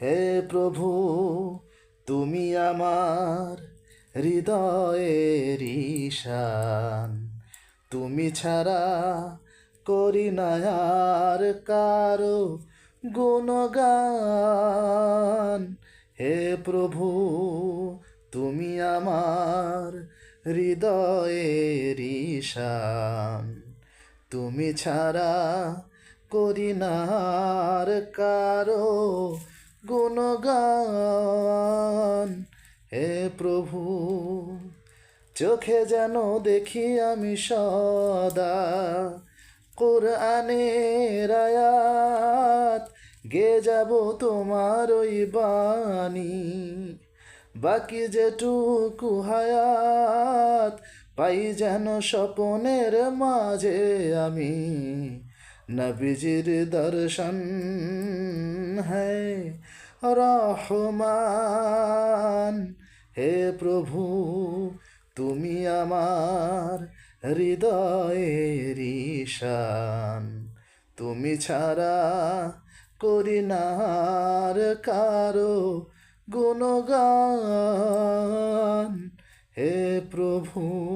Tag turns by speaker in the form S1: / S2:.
S1: হে প্রভু, তুমি আমার হৃদয়ের ঈশান। তুমি ছাড়া করি না আর কারো গুণগান। হে প্রভু, তুমি আমার হৃদয়ের ঈশান। তুমি ছাড়া করি না আর কারো গুণগান। হে প্রভু, চোখে যেন দেখি আমি সদা কোরআনের আয়াত, গে যাব তোমার ওই বাণী। বাকি যেটুকু হায়াত পাই যেন স্বপনের মাঝে আমি নবীজির দর্শন। হ্যায় রহমান, হে প্রভু, তুমি আমার হৃদয়ের ঈশান। তুমি ছাড়া করি না আর কারো গুণগান। হে প্রভু।